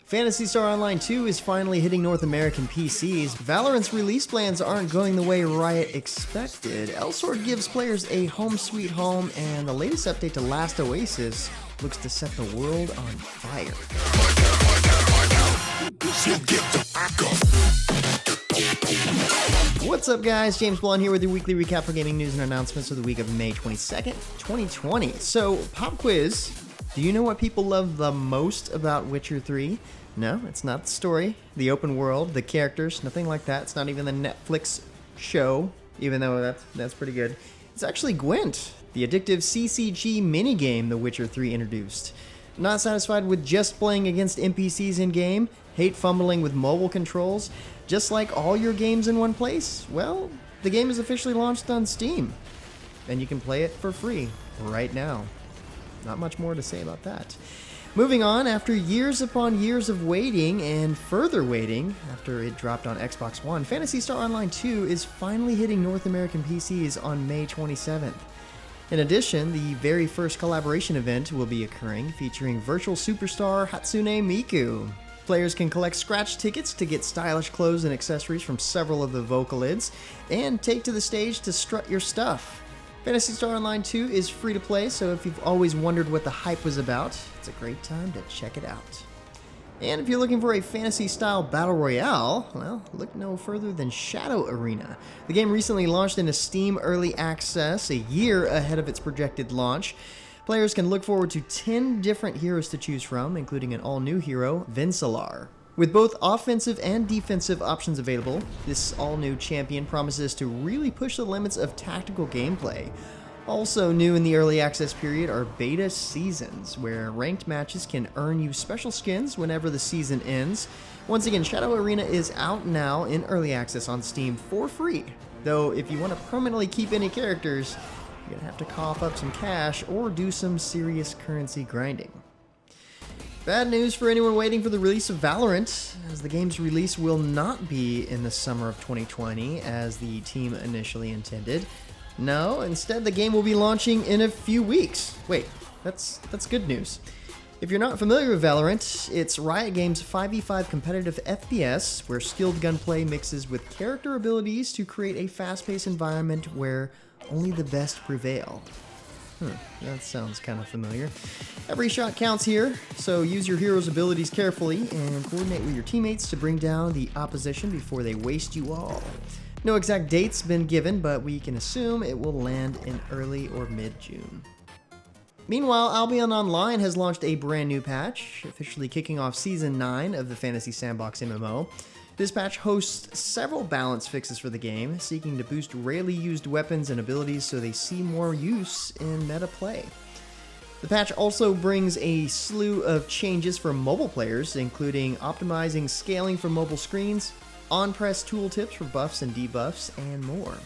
Phantasy Star Online 2 is finally hitting North American PCs. Valorant's release plans aren't going the way Riot expected. Elsword gives players a home sweet home, and the latest update to Last Oasis looks to set the world on fire. What's up, guys? James Blonde here with your weekly recap for gaming news and announcements of the week of May 22nd, 2020. So, pop quiz. Do you know what people love the most about Witcher 3? No, it's not the story, the open world, the characters, nothing like that. It's not even the Netflix show, even though that's pretty good. It's actually Gwent, the addictive CCG minigame The Witcher 3 introduced. Not satisfied with just playing against NPCs in-game? Hate fumbling with mobile controls? Just like all your games in one place? Well, the game is officially launched on Steam, and you can play it for free right now. Not much more to say about that. Moving on, after years upon years of waiting and further waiting after it dropped on Xbox One, Phantasy Star Online 2 is finally hitting North American PCs on May 27th. In addition, the very first collaboration event will be occurring, featuring virtual superstar Hatsune Miku. Players can collect scratch tickets to get stylish clothes and accessories from several of the Vocalids, and take to the stage to strut your stuff. Phantasy Star Online 2 is free to play, so if you've always wondered what the hype was about, it's a great time to check it out. And if you're looking for a fantasy-style battle royale, well, look no further than Shadow Arena. The game recently launched into Steam Early Access a year ahead of its projected launch. Players can look forward to 10 different heroes to choose from, including an all-new hero, Vincelar. With both offensive and defensive options available, this all-new champion promises to really push the limits of tactical gameplay. Also new in the early access period are beta seasons, where ranked matches can earn you special skins whenever the season ends. Once again, Shadow Arena is out now in early access on Steam for free, though if you want to permanently keep any characters, you're gonna have to cough up some cash or do some serious currency grinding. Bad news for anyone waiting for the release of VALORANT, as the game's release will not be in the summer of 2020 as the team initially intended. No, instead the game will be launching in a few weeks. Wait, that's good news. If you're not familiar with VALORANT, it's Riot Games' 5v5 competitive FPS where skilled gunplay mixes with character abilities to create a fast-paced environment where only the best prevail. That sounds kind of familiar. Every shot counts here, so use your hero's abilities carefully and coordinate with your teammates to bring down the opposition before they waste you all. No exact date's been given, but we can assume it will land in early or mid-June. Meanwhile, Albion Online has launched a brand new patch, officially kicking off Season 9 of the Fantasy Sandbox MMO. This patch hosts several balance fixes for the game, seeking to boost rarely used weapons and abilities so they see more use in meta play. The patch also brings a slew of changes for mobile players, including optimizing scaling for mobile screens, on-press tooltips for buffs and debuffs, and more.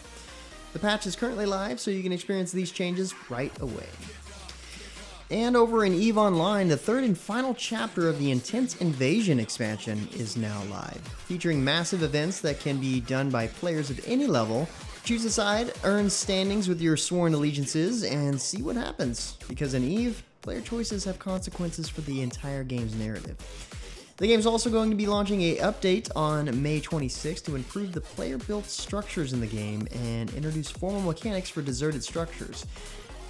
The patch is currently live, so you can experience these changes right away. And over in EVE Online, the third and final chapter of the Intense Invasion expansion is now live, featuring massive events that can be done by players of any level. Choose a side, earn standings with your sworn allegiances, and see what happens, because in EVE, player choices have consequences for the entire game's narrative. The game's also going to be launching an update on May 26th to improve the player-built structures in the game and introduce formal mechanics for deserted structures.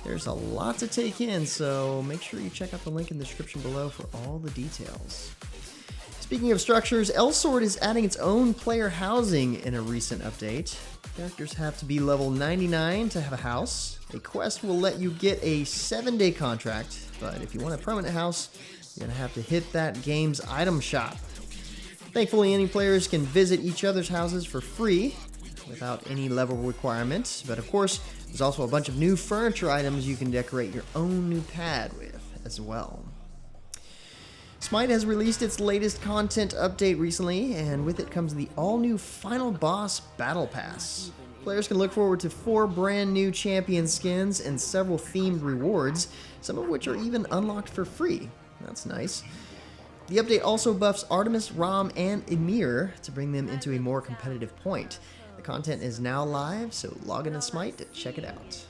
There's a lot to take in, so make sure you check out the link in the description below for all the details. Speaking of structures, Elsword is adding its own player housing in a recent update. Characters have to be level 99 to have a house. A quest will let you get a 7-day contract, but if you want a permanent house, you're going to have to hit that game's item shop. Thankfully, any players can visit each other's houses for free without any level requirements, but of course, there's also a bunch of new furniture items you can decorate your own new pad with as well. SMITE has released its latest content update recently, and with it comes the all-new Final Boss Battle Pass. Players can look forward to 4 brand new champion skins and several themed rewards, some of which are even unlocked for free. That's nice. The update also buffs Artemis, Rom, and Emir to bring them into a more competitive point. The content is now live, so log in to SMITE to check it out.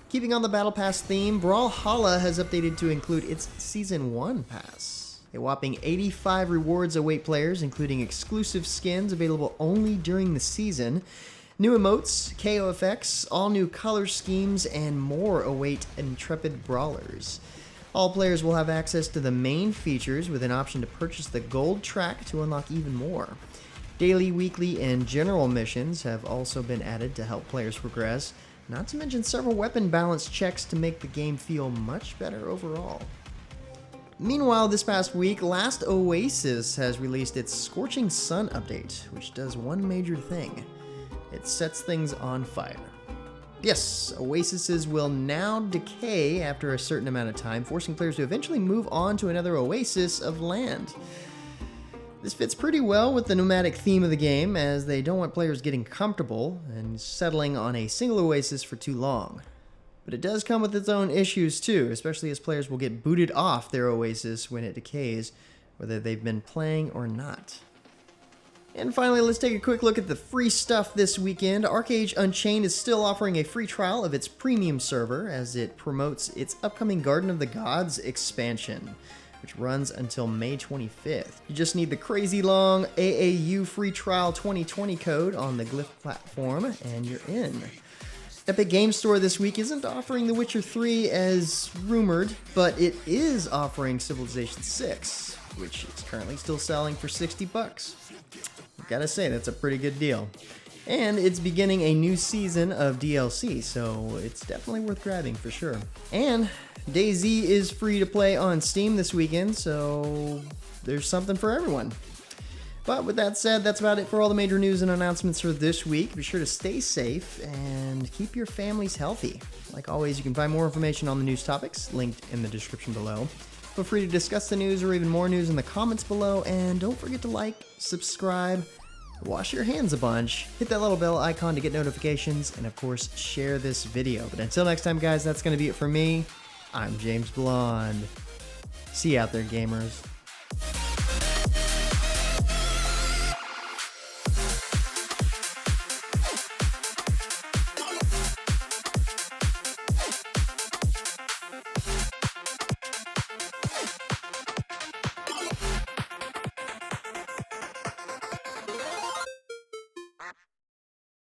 Keeping on the Battle Pass theme, Brawlhalla has updated to include its Season 1 pass. A whopping 85 rewards await players, including exclusive skins available only during the season. New emotes, KO effects, all new color schemes, and more await intrepid brawlers. All players will have access to the main features with an option to purchase the gold track to unlock even more. Daily, weekly, and general missions have also been added to help players progress, not to mention several weapon balance checks to make the game feel much better overall. Meanwhile, this past week, Last Oasis has released its Scorching Sun update, which does one major thing. It sets things on fire. Yes, oases will now decay after a certain amount of time, forcing players to eventually move on to another oasis of land. This fits pretty well with the nomadic theme of the game, as they don't want players getting comfortable and settling on a single oasis for too long. But it does come with its own issues too, especially as players will get booted off their oasis when it decays, whether they've been playing or not. And finally, let's take a quick look at the free stuff this weekend. ArcheAge Unchained is still offering a free trial of its premium server as it promotes its upcoming Garden of the Gods expansion, which runs until May 25th. You just need the crazy long AAU free trial 2020 code on the Glyph platform, and you're in. Epic Games Store this week isn't offering The Witcher 3 as rumored, but it is offering Civilization 6, which is currently still selling for $60. Gotta say, that's a pretty good deal. And it's beginning a new season of DLC, so it's definitely worth grabbing for sure. And DayZ is free to play on Steam this weekend, so there's something for everyone. But with that said, that's about it for all the major news and announcements for this week. Be sure to stay safe and keep your families healthy. Like always, you can find more information on the news topics linked in the description below. Feel free to discuss the news or even more news in the comments below, and don't forget to like, subscribe, wash your hands a bunch, hit that little bell icon to get notifications, and of course, share this video. But until next time, guys, that's going to be it for me. I'm James Blonde. See you out there, gamers.